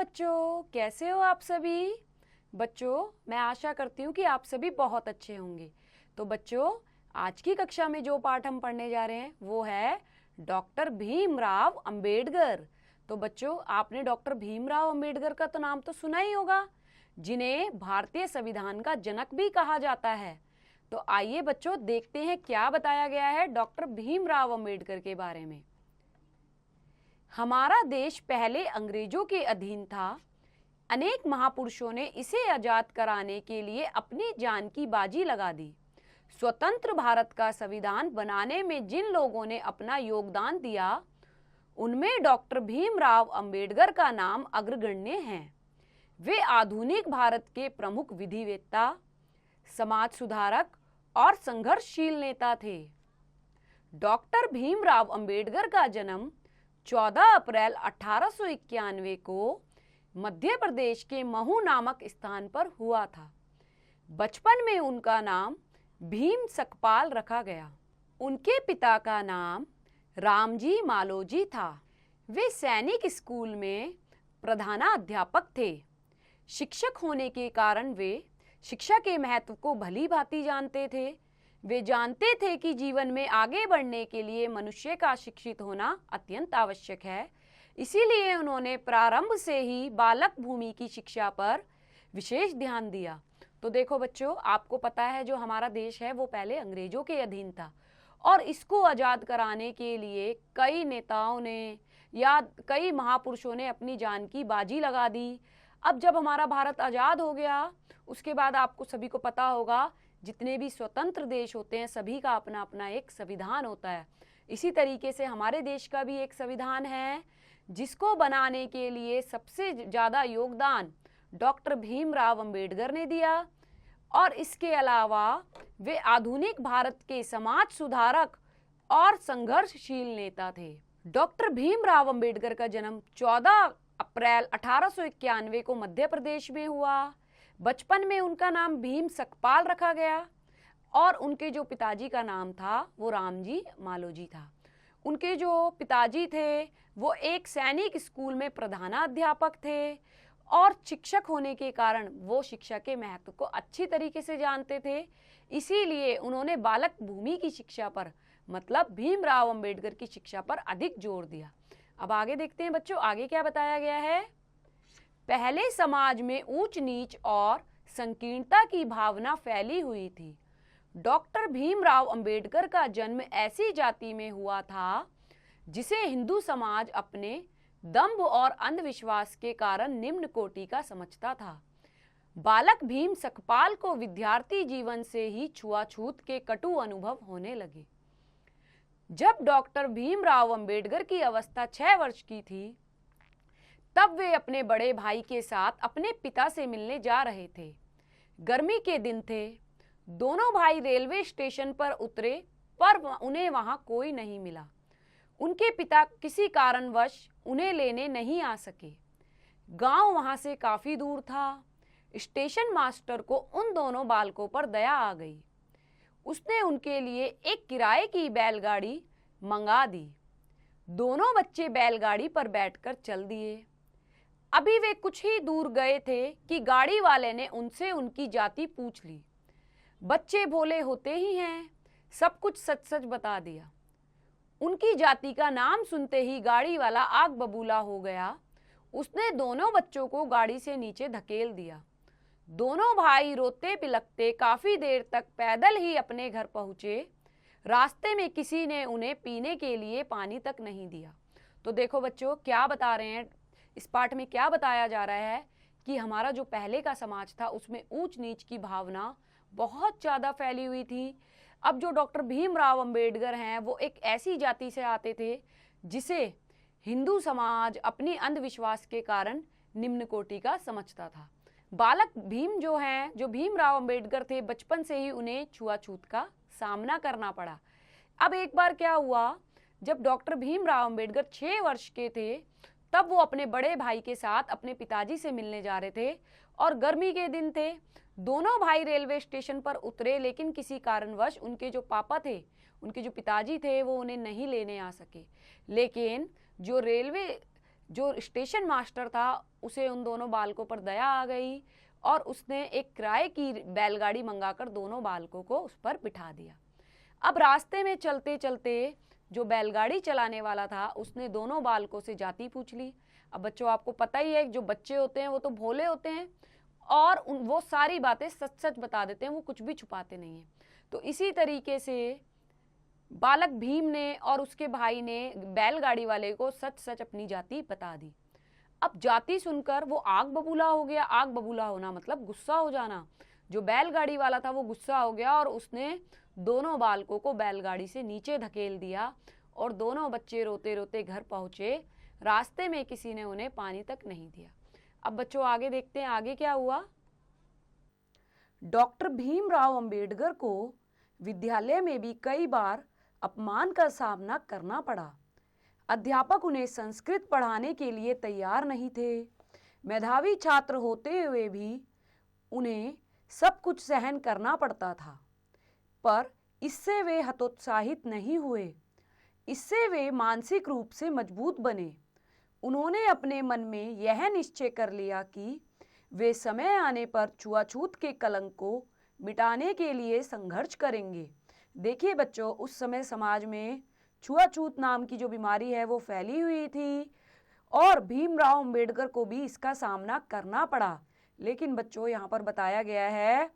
बच्चों, कैसे हो आप सभी। बच्चों, मैं आशा करती हूँ कि आप सभी बहुत अच्छे होंगे। तो बच्चों, आज की कक्षा में जो पाठ हम पढ़ने जा रहे हैं वो है डॉक्टर भीमराव अंबेडकर। तो बच्चों, आपने डॉक्टर भीमराव अंबेडकर का तो नाम तो सुना ही होगा, जिन्हें भारतीय संविधान का जनक भी कहा जाता है। तो आइए बच्चों, देखते हैं क्या बताया गया है डॉक्टर भीमराव अंबेडकर के बारे में। हमारा देश पहले अंग्रेजों के अधीन था। अनेक महापुरुषों ने इसे आजाद कराने के लिए अपनी जान की बाजी लगा दी। स्वतंत्र भारत का संविधान बनाने में जिन लोगों ने अपना योगदान दिया, उनमें डॉक्टर भीमराव अंबेडकर का नाम अग्रगण्य है। वे आधुनिक भारत के प्रमुख विधिवेत्ता, समाज सुधारक और संघर्षशील नेता थे। डॉक्टर भीमराव अंबेडकर का जन्म 14 अप्रैल 1891 को मध्य प्रदेश के महू नामक स्थान पर हुआ था। बचपन में उनका नाम भीम सकपाल रखा गया। उनके पिता का नाम रामजी मालोजी था। वे सैनिक स्कूल में प्रधानाध्यापक थे। शिक्षक होने के कारण वे शिक्षा के महत्व को भली भांति जानते थे। वे जानते थे कि जीवन में आगे बढ़ने के लिए मनुष्य का शिक्षित होना अत्यंत आवश्यक है। इसीलिए उन्होंने प्रारंभ से ही बालक भूमि की शिक्षा पर विशेष ध्यान दिया। तो देखो बच्चों, आपको पता है जो हमारा देश है वो पहले अंग्रेजों के अधीन था और इसको आज़ाद कराने के लिए कई नेताओं ने या कई महापुरुषों ने अपनी जान की बाजी लगा दी। अब जब हमारा भारत आज़ाद हो गया, उसके बाद आपको सभी को पता होगा जितने भी स्वतंत्र देश होते हैं सभी का अपना अपना एक संविधान होता है। इसी तरीके से हमारे देश का भी एक संविधान है, जिसको बनाने के लिए सबसे ज़्यादा योगदान डॉक्टर भीमराव अंबेडकर ने दिया। और इसके अलावा वे आधुनिक भारत के समाज सुधारक और संघर्षशील नेता थे। डॉक्टर भीमराव अंबेडकर का जन्म 14 अप्रैल 1891 को मध्य प्रदेश में हुआ। बचपन में उनका नाम भीम सकपाल रखा गया और उनके जो पिताजी का नाम था वो रामजी मालोजी था। उनके जो पिताजी थे वो एक सैनिक स्कूल में प्रधानाध्यापक थे और शिक्षक होने के कारण वो शिक्षा के महत्व को अच्छी तरीके से जानते थे। इसीलिए उन्होंने बालक भूमि की शिक्षा पर, मतलब भीमराव अंबेडकर की शिक्षा पर अधिक जोर दिया। अब आगे देखते हैं बच्चों, आगे क्या बताया गया है। पहले समाज में ऊंच नीच और संकीर्णता की भावना फैली हुई थी। डॉक्टर भीमराव अंबेडकर का जन्म ऐसी जाति में हुआ था जिसे हिंदू समाज अपने दंभ और अंधविश्वास के कारण निम्न कोटि का समझता था। बालक भीम सकपाल को विद्यार्थी जीवन से ही छुआछूत के कटु अनुभव होने लगे। जब डॉक्टर भीमराव अंबेडकर की अवस्था 6 वर्ष की थी, तब वे अपने बड़े भाई के साथ अपने पिता से मिलने जा रहे थे। गर्मी के दिन थे। दोनों भाई रेलवे स्टेशन पर उतरे पर उन्हें वहां कोई नहीं मिला। उनके पिता किसी कारणवश उन्हें लेने नहीं आ सके। गांव वहां से काफी दूर था। स्टेशन मास्टर को उन दोनों बालकों पर दया आ गई। उसने उनके लिए एक किराए की बैलगाड़ी मंगा दी। दोनों बच्चे बैलगाड़ी पर बैठकर चल दिए। अभी वे कुछ ही दूर गए थे कि गाड़ी वाले ने उनसे उनकी जाति पूछ ली। बच्चे भोले होते ही हैं, सब कुछ सच सच बता दिया। उनकी जाति का नाम सुनते ही गाड़ी वाला आग बबूला हो गया। उसने दोनों बच्चों को गाड़ी से नीचे धकेल दिया। दोनों भाई रोते बिलखते काफी देर तक पैदल ही अपने घर पहुंचे। रास्ते में किसी ने उन्हें पीने के लिए पानी तक नहीं दिया। तो देखो बच्चों, क्या बता रहे हैं इस पाठ में, क्या बताया जा रहा है कि हमारा जो पहले का समाज था उसमें ऊंच नीच की भावना बहुत ज़्यादा फैली हुई थी। अब जो डॉक्टर भीमराव अंबेडकर हैं वो एक ऐसी जाति से आते थे जिसे हिंदू समाज अपनी अंधविश्वास के कारण निम्न कोटि का समझता था। बालक भीम जो हैं, जो भीमराव अंबेडकर थे, बचपन से ही उन्हें छुआछूत का सामना करना पड़ा। अब एक बार क्या हुआ, जब डॉक्टर भीमराव अंबेडकर 6 वर्ष के थे, तब वो अपने बड़े भाई के साथ अपने पिताजी से मिलने जा रहे थे और गर्मी के दिन थे। दोनों भाई रेलवे स्टेशन पर उतरे, लेकिन किसी कारणवश उनके जो पापा थे, उनके जो पिताजी थे, वो उन्हें नहीं लेने आ सके। लेकिन जो रेलवे जो स्टेशन मास्टर था उसे उन दोनों बालकों पर दया आ गई और उसने एक किराए की बैलगाड़ी मंगाकर दोनों बालकों को उस पर बिठा दिया। अब रास्ते में चलते चलते जो बैलगाड़ी चलाने वाला था उसने दोनों बालकों से जाति पूछ ली। अब बच्चों आपको पता ही है जो बच्चे होते हैं वो तो भोले होते हैं और वो सारी बातें सच सच बता देते हैं, वो कुछ भी छुपाते नहीं हैं। तो इसी तरीके से बालक भीम ने और उसके भाई ने बैलगाड़ी वाले को सच सच अपनी जाति बता दी। अब जाति सुनकर वो आग बबूला हो गया। आग बबूला होना मतलब गुस्सा हो जाना। जो बैलगाड़ी वाला था वो गुस्सा हो गया और उसने दोनों बालकों को बैलगाड़ी से नीचे धकेल दिया और दोनों बच्चे रोते रोते घर पहुंचे। रास्ते में किसी ने उन्हें पानी तक नहीं दिया। अब बच्चों आगे देखते हैं आगे क्या हुआ। डॉक्टर भीमराव अंबेडकर को विद्यालय में भी कई बार अपमान का सामना करना पड़ा। अध्यापक उन्हें संस्कृत पढ़ाने के लिए तैयार नहीं थे। मेधावी छात्र होते हुए भी उन्हें सब कुछ सहन करना पड़ता था, पर इससे वे हतोत्साहित नहीं हुए। इससे वे मानसिक रूप से मजबूत बने। उन्होंने अपने मन में यह निश्चय कर लिया कि वे समय आने पर छुआछूत के कलंक को मिटाने के लिए संघर्ष करेंगे। देखिए बच्चों, उस समय समाज में छुआछूत नाम की जो बीमारी है वो फैली हुई थी और भीमराव अंबेडकर को भी इसका सामना करना पड़ा। लेकिन बच्चों यहाँ पर बताया गया है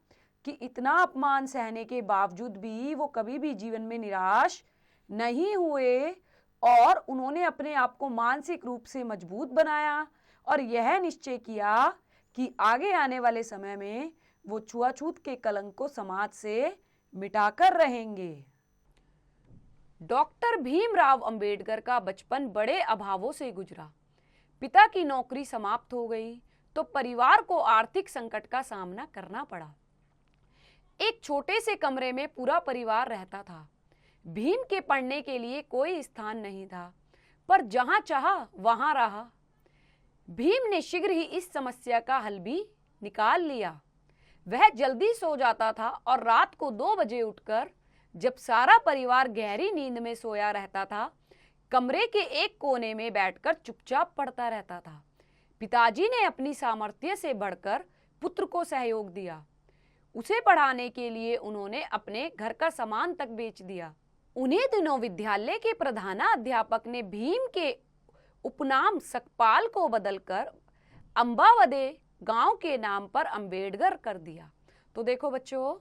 कि इतना अपमान सहने के बावजूद भी वो कभी भी जीवन में निराश नहीं हुए और उन्होंने अपने आप को मानसिक रूप से मजबूत बनाया और यह निश्चय किया कि आगे आने वाले समय में वो छुआछूत के कलंक को समाज से मिटाकर रहेंगे। डॉक्टर भीमराव अंबेडकर का बचपन बड़े अभावों से गुजरा। पिता की नौकरी समाप्त हो गई तो परिवार को आर्थिक संकट का सामना करना पड़ा। एक छोटे से कमरे में पूरा परिवार रहता था। भीम के पढ़ने के लिए कोई स्थान नहीं था, पर जहां चाहा वहां रहा। भीम ने शीघ्र ही इस समस्या का हल भी निकाल लिया। वह जल्दी सो जाता था और रात को 2 बजे उठकर, जब सारा परिवार गहरी नींद में सोया रहता था, कमरे के एक कोने में बैठकर चुपचाप पढ़ता रहता था। पिताजी ने अपनी सामर्थ्य से बढ़कर पुत्र को सहयोग दिया। उसे पढ़ाने के लिए उन्होंने अपने घर का सामान तक बेच दिया। उन्हीं दिनों विद्यालय के प्रधानाध्यापक ने भीम के उपनाम सकपाल को बदलकर अंबावदे गांव के नाम पर अंबेडकर कर दिया। तो देखो बच्चों,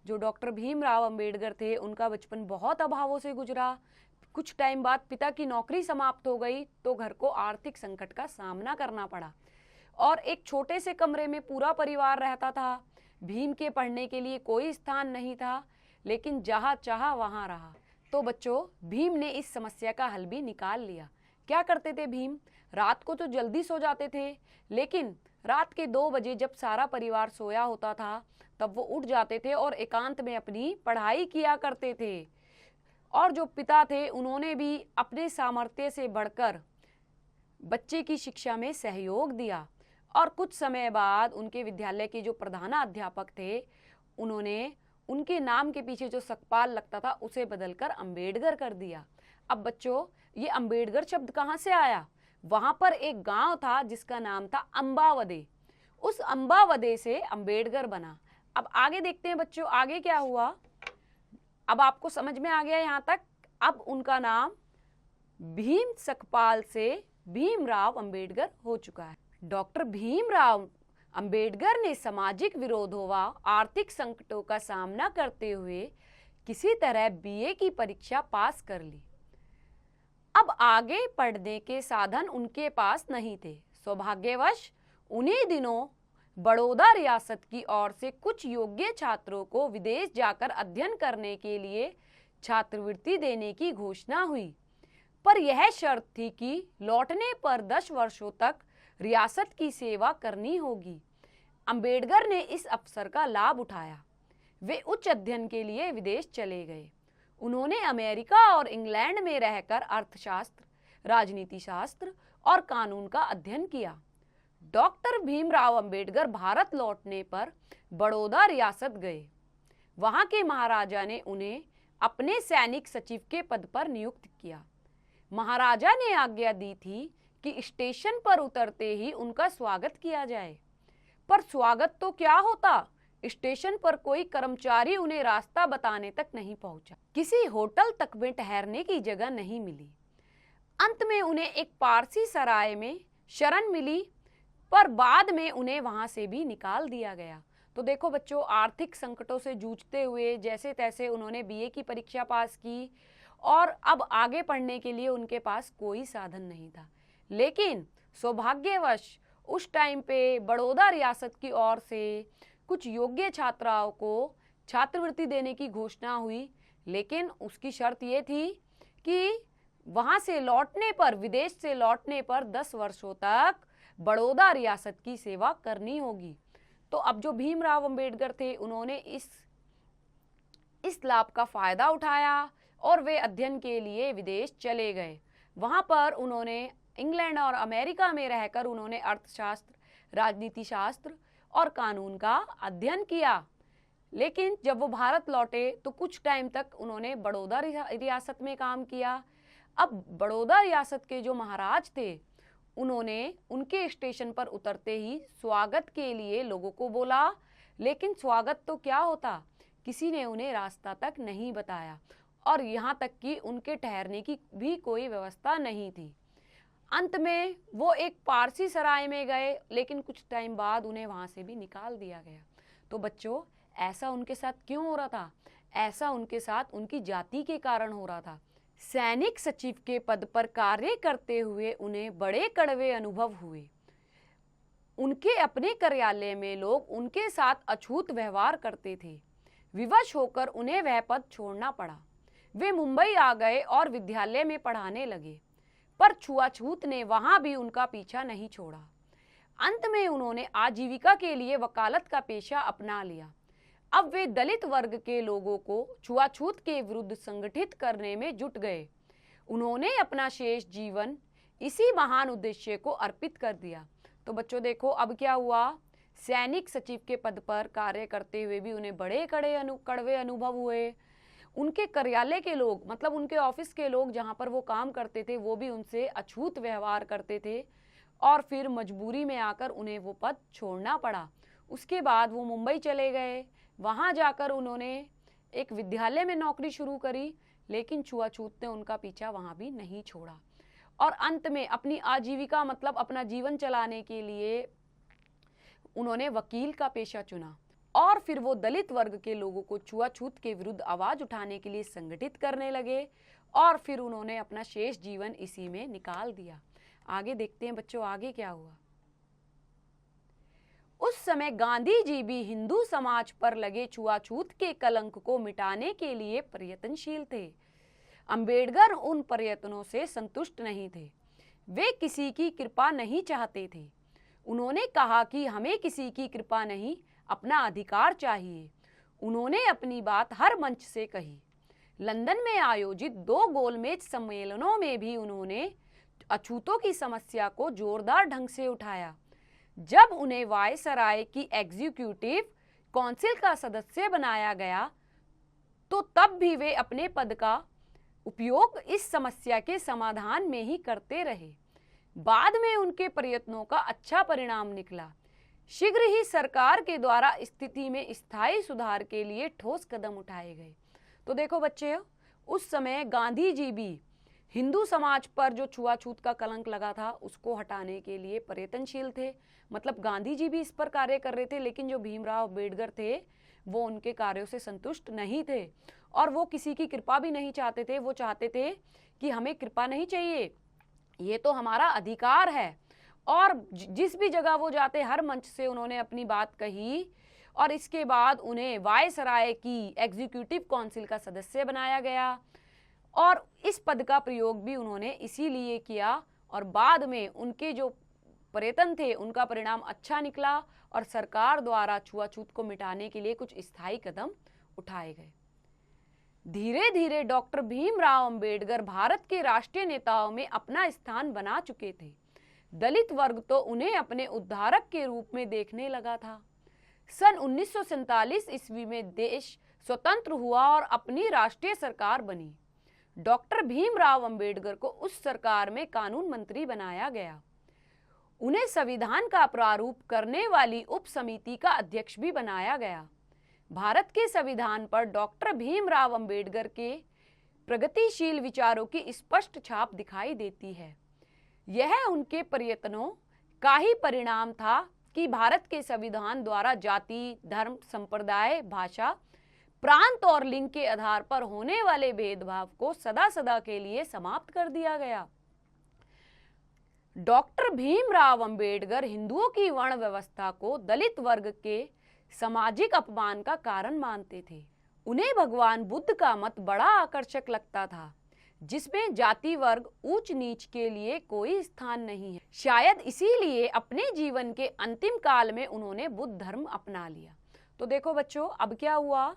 जो डॉक्टर भीमराव अंबेडकर थे उनका बचपन बहुत अभावों से गुजरा। कुछ टाइम बाद पिता की नौकरी समाप्त हो गई तो घर को आर्थिक संकट का सामना करना पड़ा और एक छोटे से कमरे में पूरा परिवार रहता था। भीम के पढ़ने के लिए कोई स्थान नहीं था, लेकिन जहाँ चाहा वहाँ रहा। तो बच्चों, भीम ने इस समस्या का हल भी निकाल लिया। क्या करते थे भीम? रात को तो जल्दी सो जाते थे, लेकिन रात के 2 बजे जब सारा परिवार सोया होता था तब वो उठ जाते थे और एकांत में अपनी पढ़ाई किया करते थे। और जो पिता थे उन्होंने भी अपने सामर्थ्य से बढ़कर बच्चे की शिक्षा में सहयोग दिया और कुछ समय बाद उनके विद्यालय के जो प्रधानाध्यापक थे उन्होंने उनके नाम के पीछे जो सकपाल लगता था उसे बदलकर अंबेडकर कर दिया। अब बच्चों, ये अंबेडकर शब्द कहाँ से आया? वहां पर एक गांव था जिसका नाम था अंबावदे। उस अंबावदे से अंबेडकर बना। अब आगे देखते हैं बच्चों, आगे क्या हुआ। अब आपको समझ में आ गया यहाँ तक। अब उनका नाम भीम सकपाल से भीमराव अंबेडकर हो चुका है। डॉक्टर भीमराव अंबेडकर ने सामाजिक विरोधों व आर्थिक संकटों का सामना करते हुए किसी तरह बीए की परीक्षा पास कर ली। अब आगे पढ़ने के साधन उनके पास नहीं थे। सौभाग्यवश उन्हीं दिनों बड़ौदा रियासत की ओर से कुछ योग्य छात्रों को विदेश जाकर अध्ययन करने के लिए छात्रवृत्ति देने की घोषणा हुई, पर यह शर्त थी कि लौटने पर 10 वर्षों तक रियासत की सेवा करनी होगी। अंबेडकर ने इस अवसर का लाभ उठाया। वे उच्च अध्ययन के लिए विदेश चले गए। उन्होंने अमेरिका और इंग्लैंड में रहकर अर्थशास्त्र, राजनीति शास्त्र और कानून का अध्ययन किया। डॉक्टर भीमराव अंबेडकर भारत लौटने पर बड़ौदा रियासत गए। वहां के महाराजा ने उन्हें अपने सैनिक सचिव के पद पर नियुक्त किया। महाराजा ने आज्ञा दी थी कि स्टेशन पर उतरते ही उनका स्वागत किया जाए। पर स्वागत तो क्या होता, स्टेशन पर कोई कर्मचारी उन्हें रास्ता बताने तक नहीं पहुंचा, किसी होटल तक में ठहरने की जगह नहीं मिली। अंत में उन्हें एक पारसी सराय में शरण मिली, पर बाद में उन्हें वहां से भी निकाल दिया गया। तो देखो बच्चों, आर्थिक संकटों से जूझते हुए जैसे तैसे उन्होंने बीए की परीक्षा पास की और अब आगे पढ़ने के लिए उनके पास कोई साधन नहीं था। लेकिन सौभाग्यवश उस टाइम पे बड़ौदा रियासत की ओर से कुछ योग्य छात्राओं को छात्रवृत्ति देने की घोषणा हुई, लेकिन उसकी शर्त ये थी कि वहां से लौटने पर, विदेश से लौटने पर 10 वर्षों तक बड़ौदा रियासत की सेवा करनी होगी। तो अब जो भीमराव अंबेडकर थे उन्होंने इस लाभ का फायदा उठाया और वे अध्ययन के लिए विदेश चले गए। वहां पर उन्होंने इंग्लैंड और अमेरिका में रहकर उन्होंने अर्थशास्त्र, राजनीति शास्त्र और कानून का अध्ययन किया। लेकिन जब वो भारत लौटे तो कुछ टाइम तक उन्होंने बड़ौदा रियासत में काम किया। अब बड़ौदा रियासत के जो महाराज थे उन्होंने उनके स्टेशन पर उतरते ही स्वागत के लिए लोगों को बोला, लेकिन स्वागत तो क्या होता, किसी ने उन्हें रास्ता तक नहीं बताया और यहाँ तक कि उनके ठहरने की भी कोई व्यवस्था नहीं थी। अंत में वो एक पारसी सराय में गए, लेकिन कुछ टाइम बाद उन्हें वहां से भी निकाल दिया गया। तो बच्चों, ऐसा उनके साथ क्यों हो रहा था? ऐसा उनके साथ उनकी जाति के कारण हो रहा था। सैनिक सचिव के पद पर कार्य करते हुए उन्हें बड़े कड़वे अनुभव हुए। उनके अपने कार्यालय में लोग उनके साथ अछूत व्यवहार करते थे। विवश होकर उन्हें वह पद छोड़ना पड़ा। वे मुंबई आ गए और विद्यालय में पढ़ाने लगे, पर छुआछूत ने वहां भी उनका पीछा नहीं छोड़ा। अंत में उन्होंने आजीविका के लिए वकालत का पेशा अपना लिया। अब वे दलित वर्ग के लोगों को छुआछूत के विरुद्ध संगठित करने में जुट गए। उन्होंने अपना शेष जीवन इसी महान उद्देश्य को अर्पित कर दिया। तो बच्चों देखो, अब क्या हुआ, सैनिक सचिव के पद पर कार्य करते हुए भी उन्हें बड़े कड़वे अनुभव हुए। उनके कार्यालय के लोग, मतलब उनके ऑफिस के लोग जहाँ पर वो काम करते थे, वो भी उनसे अछूत व्यवहार करते थे और फिर मजबूरी में आकर उन्हें वो पद छोड़ना पड़ा। उसके बाद वो मुंबई चले गए। वहाँ जाकर उन्होंने एक विद्यालय में नौकरी शुरू करी, लेकिन छुआछूत ने उनका पीछा वहाँ भी नहीं छोड़ा और अंत में अपनी आजीविका, मतलब अपना जीवन चलाने के लिए उन्होंने वकील का पेशा चुना और फिर वो दलित वर्ग के लोगों को छुआछूत के विरुद्ध आवाज उठाने के लिए संगठित करने लगे और फिर उन्होंने अपना शेष जीवन इसी में निकाल दिया। आगे देखते हैं बच्चों, आगे क्या हुआ। उस समय गांधी जी भी हिंदू समाज पर लगे छुआछूत के कलंक को मिटाने के लिए प्रयत्नशील थे। अंबेडकर उन प्रयत्नों से संतुष्ट नहीं थे। वे किसी की कृपा नहीं चाहते थे। उन्होंने कहा कि हमें किसी की कृपा नहीं, अपना अधिकार चाहिए। उन्होंने अपनी बात हर मंच से कही। लंदन में आयोजित 2 गोलमेज सम्मेलनों में भी उन्होंने अछूतों की समस्या को जोरदार ढंग से उठाया। जब उन्हें वायसराय की एग्जीक्यूटिव काउंसिल का सदस्य बनाया गया तो तब भी वे अपने पद का उपयोग इस समस्या के समाधान में ही करते रहे। बाद में उनके प्रयत्नों का अच्छा परिणाम निकला। शीघ्र ही सरकार के द्वारा स्थिति में स्थायी सुधार के लिए ठोस कदम उठाए गए। तो देखो बच्चे, उस समय गांधी जी भी हिंदू समाज पर जो छुआछूत का कलंक लगा था उसको हटाने के लिए प्रयत्नशील थे। मतलब गांधी जी भी इस पर कार्य कर रहे थे, लेकिन जो भीमराव अंबेडकर थे वो उनके कार्यों से संतुष्ट नहीं थे और वो किसी की कृपा भी नहीं चाहते थे। वो चाहते थे कि हमें कृपा नहीं चाहिए, ये तो हमारा अधिकार है। और जिस भी जगह वो जाते हर मंच से उन्होंने अपनी बात कही और इसके बाद उन्हें वायसराय की एग्जीक्यूटिव काउंसिल का सदस्य बनाया गया और इस पद का प्रयोग भी उन्होंने इसीलिए किया और बाद में उनके जो प्रयत्न थे उनका परिणाम अच्छा निकला और सरकार द्वारा छुआछूत को मिटाने के लिए कुछ स्थायी कदम उठाए गए। धीरे धीरे डॉक्टर भीमराव अंबेडकर भारत के राष्ट्रीय नेताओं में अपना स्थान बना चुके थे। दलित वर्ग तो उन्हें अपने उद्धारक के रूप में देखने लगा था। सन 1947 ईस्वी में देश स्वतंत्र हुआ और अपनी राष्ट्रीय सरकार बनी। डॉक्टर भीमराव अंबेडकर को उस सरकार में कानून मंत्री बनाया गया। उन्हें संविधान का प्रारूप करने वाली उप समिति का अध्यक्ष भी बनाया गया। भारत के संविधान पर डॉक्टर भीमराव अंबेडकर के प्रगतिशील विचारों की स्पष्ट छाप दिखाई देती है। यह उनके प्रयत्नों का ही परिणाम था कि भारत के संविधान द्वारा जाति, धर्म, संप्रदाय, भाषा, प्रांत और लिंग के आधार पर होने वाले भेदभाव को सदा सदा के लिए समाप्त कर दिया गया। डॉक्टर भीमराव अंबेडकर हिंदुओं की वर्ण व्यवस्था को दलित वर्ग के सामाजिक अपमान का कारण मानते थे। उन्हें भगवान बुद्ध का मत बड़ा आकर्षक लगता था, जिसमें जाति वर्ग ऊंच नीच के लिए कोई स्थान नहीं है। शायद इसीलिए अपने जीवन के अंतिम काल में उन्होंने बुद्ध धर्म अपना लिया। तो देखो बच्चों, अब क्या हुआ,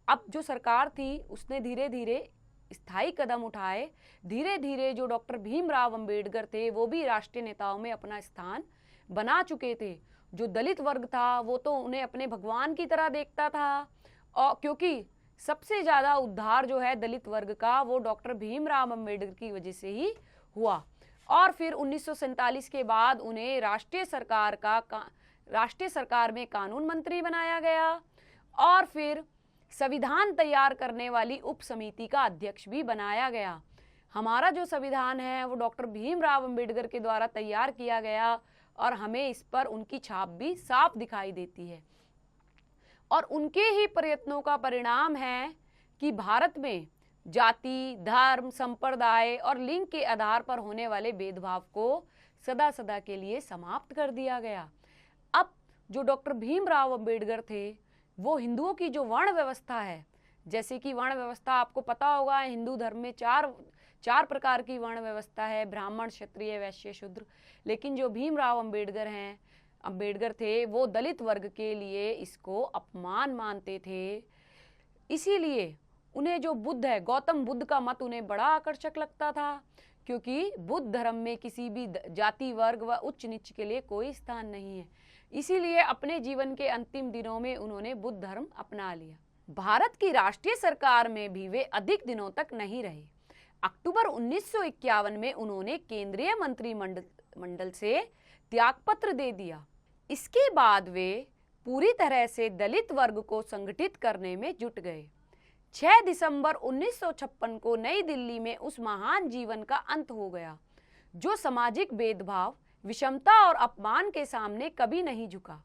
अब जो सरकार थी उसने धीरे धीरे स्थायी कदम उठाए। धीरे धीरे जो डॉक्टर भीमराव अंबेडकर थे वो भी राष्ट्रीय नेताओं में अपना स्थान बना चुके थे। जो दलित वर्ग था वो तो उन्हें अपने भगवान की तरह देखता था, और क्योंकि सबसे ज़्यादा उद्धार जो है दलित वर्ग का वो डॉक्टर भीमराव अंबेडकर की वजह से ही हुआ। और फिर 1947 के बाद उन्हें राष्ट्रीय सरकार में कानून मंत्री बनाया गया और फिर संविधान तैयार करने वाली उप समिति का अध्यक्ष भी बनाया गया। हमारा जो संविधान है वो डॉक्टर भीमराव अंबेडकर के द्वारा तैयार किया गया और हमें इस पर उनकी छाप भी साफ दिखाई देती है। और उनके ही प्रयत्नों का परिणाम है कि भारत में जाति, धर्म, संप्रदाय और लिंग के आधार पर होने वाले भेदभाव को सदा सदा के लिए समाप्त कर दिया गया। अब जो डॉक्टर भीमराव अंबेडकर थे वो हिंदुओं की जो वर्ण व्यवस्था है, जैसे कि वर्ण व्यवस्था आपको पता होगा, हिंदू धर्म में चार प्रकार की वर्ण व्यवस्था है, ब्राह्मण, क्षत्रिय, वैश्य, शूद्र। लेकिन जो भीमराव अंबेडकर थे वो दलित वर्ग के लिए इसको अपमान मानते थे। इसीलिए उन्हें जो बुद्ध है, गौतम बुद्ध का मत उन्हें बड़ा आकर्षक लगता था, क्योंकि बुद्ध धर्म में किसी भी जाति, वर्ग व उच्च नीच के लिए कोई स्थान नहीं है। इसीलिए अपने जीवन के अंतिम दिनों में उन्होंने बुद्ध धर्म अपना लिया। भारत की राष्ट्रीय सरकार में भी वे अधिक दिनों तक नहीं रहे। अक्टूबर 1951 में उन्होंने केंद्रीय मंत्रिमंडल से त्यागपत्र दे दिया। इसके बाद वे पूरी तरह से दलित वर्ग को संगठित करने में जुट गए। 6 दिसंबर 1956 को नई दिल्ली में उस महान जीवन का अंत हो गया जो सामाजिक भेदभाव, विषमता और अपमान के सामने कभी नहीं झुका,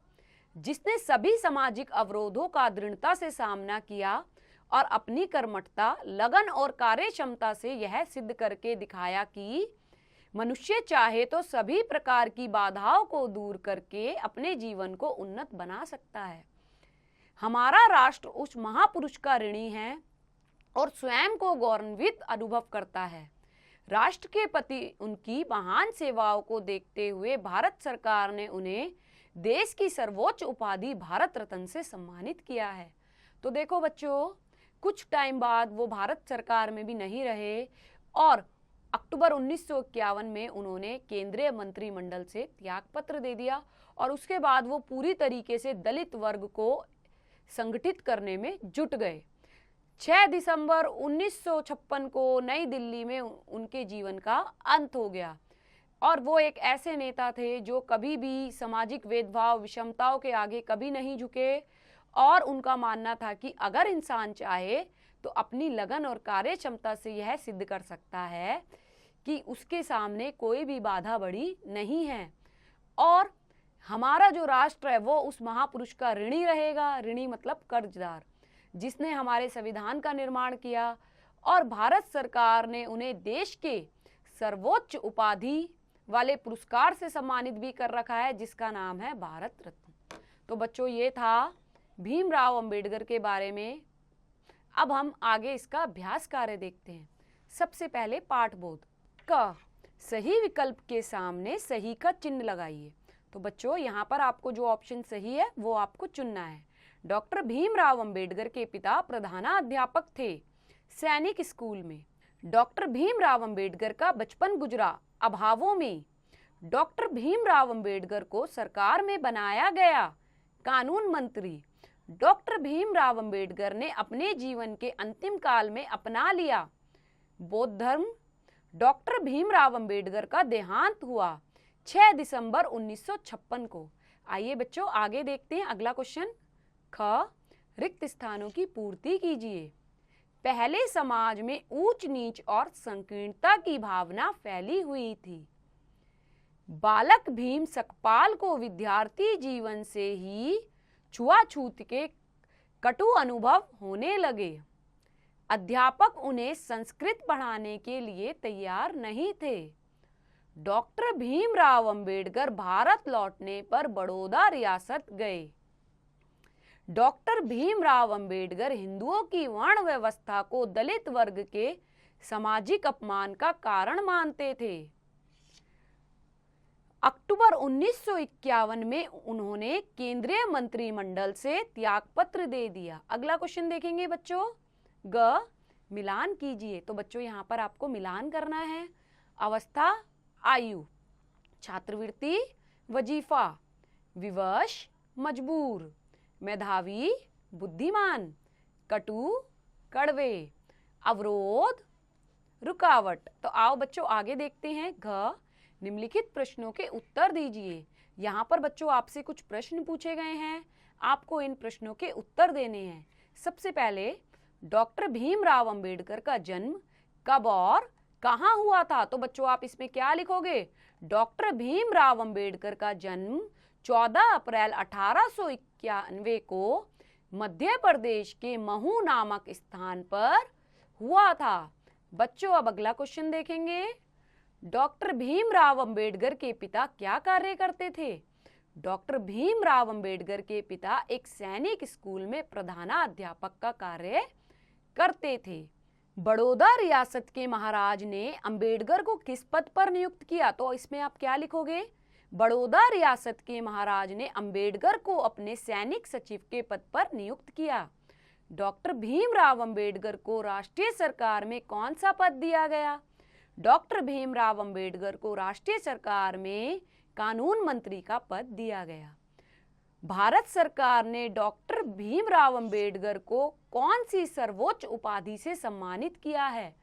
जिसने सभी सामाजिक अवरोधों का दृढ़ता से सामना किया और अपनी कर्मठता, लगन और कार्यक्षमता से यह सिद्ध करके दिखाया कि मनुष्य चाहे तो सभी प्रकार की बाधाओं को दूर करके अपने जीवन को उन्नत बना सकता है। हमारा राष्ट्र उस महापुरुष का ऋणी है और स्वयं को गौरवान्वित अनुभव करता है। राष्ट्र के प्रति उनकी महान सेवाओं को देखते हुए भारत सरकार ने उन्हें देश की सर्वोच्च उपाधि भारत रत्न से सम्मानित किया है। तो देखो बच्चों, कुछ टाइम बाद वो भारत सरकार में भी नहीं रहे और अक्टूबर 1951 में उन्होंने केंद्रीय मंत्रिमंडल से त्यागपत्र दे दिया और उसके बाद वो पूरी तरीके से दलित वर्ग को संगठित करने में जुट गए। 6 दिसंबर 1956 को नई दिल्ली में उनके जीवन का अंत हो गया और वो एक ऐसे नेता थे जो कभी भी सामाजिक भेदभाव, विषमताओं के आगे कभी नहीं झुके और उनका मानना था कि अगर इंसान चाहे तो अपनी लगन और कार्य क्षमता से यह सिद्ध कर सकता है कि उसके सामने कोई भी बाधा बड़ी नहीं है और हमारा जो राष्ट्र है वो उस महापुरुष का ऋणी रहेगा। ऋणी मतलब कर्जदार, जिसने हमारे संविधान का निर्माण किया और भारत सरकार ने उन्हें देश के सर्वोच्च उपाधि वाले पुरस्कार से सम्मानित भी कर रखा है, जिसका नाम है भारत रत्न। तो बच्चों, ये था भीमराव अंबेडकर के बारे में। अब हम आगे इसका अभ्यास कार्य देखते हैं। सबसे पहले पाठबोध का सही विकल्प के सामने सही का चिन्ह लगाइए। तो बच्चों, यहाँ पर आपको जो ऑप्शन सही है वो आपको चुनना है। डॉक्टर भीमराव अंबेडकर के पिता प्रधानाध्यापक थे सैनिक स्कूल में। डॉक्टर भीमराव अंबेडकर का बचपन गुजरा अभावों में। डॉक्टर भीमराव अंबेडकर को सरकार में बनाया गया कानून मंत्री। डॉक्टर भीमराव अंबेडकर ने अपने जीवन के अंतिम काल में अपना लिया बौद्ध धर्म। डॉक्टर भीमराव अंबेडकर का देहांत हुआ 6 दिसंबर 1956 को। आइए बच्चों आगे देखते हैं अगला क्वेश्चन। ख, रिक्त स्थानों की पूर्ति कीजिए। पहले समाज में ऊंच नीच और संकीर्णता की भावना फैली हुई थी। बालक भीम सकपाल को विद्यार्थी जीवन से ही छुआछूत के कटु अनुभव होने लगे। अध्यापक उन्हें संस्कृत पढ़ाने के लिए तैयार नहीं थे। डॉक्टर भीमराव अंबेडकर भारत लौटने पर बड़ौदा रियासत गए। डॉक्टर भीमराव अंबेडकर हिंदुओं की वर्ण व्यवस्था को दलित वर्ग के सामाजिक अपमान का कारण मानते थे। अक्टूबर 1951 में उन्होंने केंद्रीय मंत्रिमंडल से त्यागपत्र दे दिया। अगला क्वेश्चन देखेंगे बच्चों। ग, मिलान कीजिए। तो बच्चों यहाँ पर आपको मिलान करना है। अवस्था, आयु, छात्रवृत्ति, वजीफा, विवश, मजबूर, मेधावी, बुद्धिमान, कटु, कड़वे, अवरोध, रुकावट। तो आओ बच्चों आगे देखते हैं। घ, निम्नलिखित प्रश्नों के उत्तर दीजिए। यहाँ पर बच्चों आपसे कुछ प्रश्न पूछे गए हैं, आपको इन प्रश्नों के उत्तर देने हैं। सबसे पहले, डॉक्टर भीमराव अंबेडकर का जन्म कब और कहाँ हुआ था? तो बच्चों आप इसमें क्या लिखोगे? डॉक्टर भीमराव अंबेडकर का जन्म 14 अप्रैल 1891 को मध्य प्रदेश के महू नामक स्थान पर हुआ था। बच्चों अब अगला क्वेश्चन देखेंगे। डॉक्टर भीमराव अंबेडकर के पिता क्या कार्य करते थे? डॉक्टर भीमराव अंबेडकर के पिता एक सैनिक स्कूल में प्रधानाध्यापक का कार्य करते थे। बड़ौदा रियासत के महाराज ने अंबेडकर को किस पद पर नियुक्त किया? तो इसमें आप क्या लिखोगे? बड़ौदा रियासत के महाराज ने अंबेडकर को अपने सैनिक सचिव के पद पर नियुक्त किया। डॉक्टर भीमराव अंबेडकर को राष्ट्रीय सरकार में कौन सा पद दिया गया? डॉक्टर भीमराव अंबेडकर को राष्ट्रीय सरकार में कानून मंत्री का पद दिया गया। भारत सरकार ने डॉक्टर भीमराव अंबेडकर को कौन सी सर्वोच्च उपाधि से सम्मानित किया है?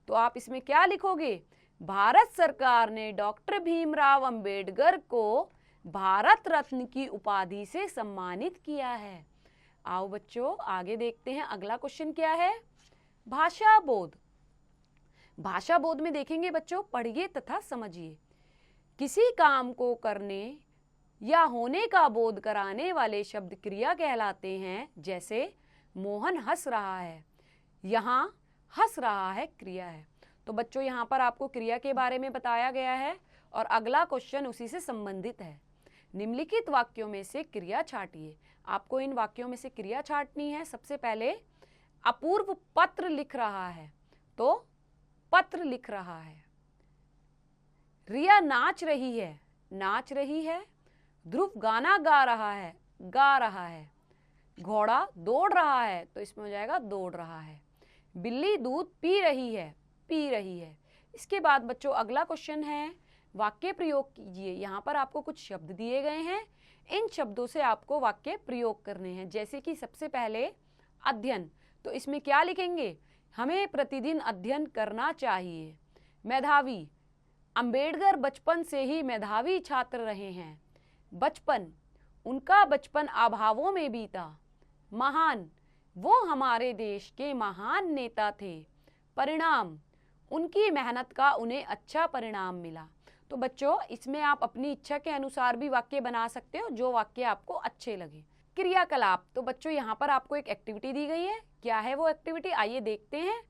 तो आप इसमें क्या लिखोगे? भारत सरकार ने डॉक्टर भीमराव अंबेडकर को भारत रत्न की उपाधि से सम्मानित किया है। आओ बच्चों आगे देखते हैं। अगला क्वेश्चन क्या है? भाषा बोध। भाषा बोध में देखेंगे बच्चों, पढ़िए तथा समझिए। किसी काम को करने या होने का बोध कराने वाले शब्द क्रिया कहलाते हैं। जैसे मोहन हंस रहा है, यहाँ हंस रहा है क्रिया है। तो बच्चों यहाँ पर आपको क्रिया के बारे में बताया गया है और अगला क्वेश्चन उसी से संबंधित है। निम्नलिखित वाक्यों में से क्रिया छांटिए। आपको इन वाक्यों में से क्रिया छांटनी है। सबसे पहले, अपूर्व पत्र लिख रहा है, तो पत्र लिख रहा है। रिया नाच रही है, नाच रही है। ध्रुव गाना गा रहा है, गा रहा है। घोड़ा दौड़ रहा है, तो इसमें हो जाएगा दौड़ रहा है। बिल्ली दूध पी रही है, पी रही है। इसके बाद बच्चों अगला क्वेश्चन है, वाक्य प्रयोग कीजिए। यहाँ पर आपको कुछ शब्द दिए गए हैं, इन शब्दों से आपको वाक्य प्रयोग करने हैं। जैसे कि सबसे पहले अध्ययन, तो इसमें क्या लिखेंगे? हमें प्रतिदिन अध्ययन करना चाहिए। मेधावी, अंबेडकर बचपन से ही मेधावी छात्र रहे हैं। बचपन, उनका बचपन अभावों में बीता। महान, वो हमारे देश के महान नेता थे। परिणाम, उनकी मेहनत का उन्हें अच्छा परिणाम मिला। तो बच्चों इसमें आप अपनी इच्छा के अनुसार भी वाक्य बना सकते हो, जो वाक्य आपको अच्छे लगे। क्रियाकलाप, तो बच्चों यहाँ पर आपको एक एक्टिविटी दी गई है। क्या है वो एक्टिविटी? आइए देखते हैं।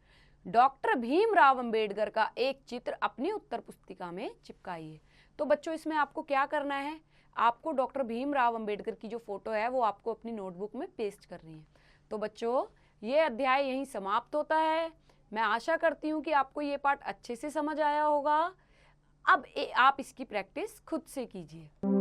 डॉक्टर भीमराव अंबेडकर का एक चित्र अपनी उत्तर पुस्तिका में चिपकाइए। तो बच्चों इसमें आपको क्या करना है? आपको डॉक्टर भीमराव अंबेडकर की जो फोटो है वो आपको अपनी नोटबुक में पेस्ट करनी है। तो बच्चों ये अध्याय यहीं समाप्त होता है। मैं आशा करती हूँ कि आपको ये पाठ अच्छे से समझ आया होगा। अब आप इसकी प्रैक्टिस खुद से कीजिए।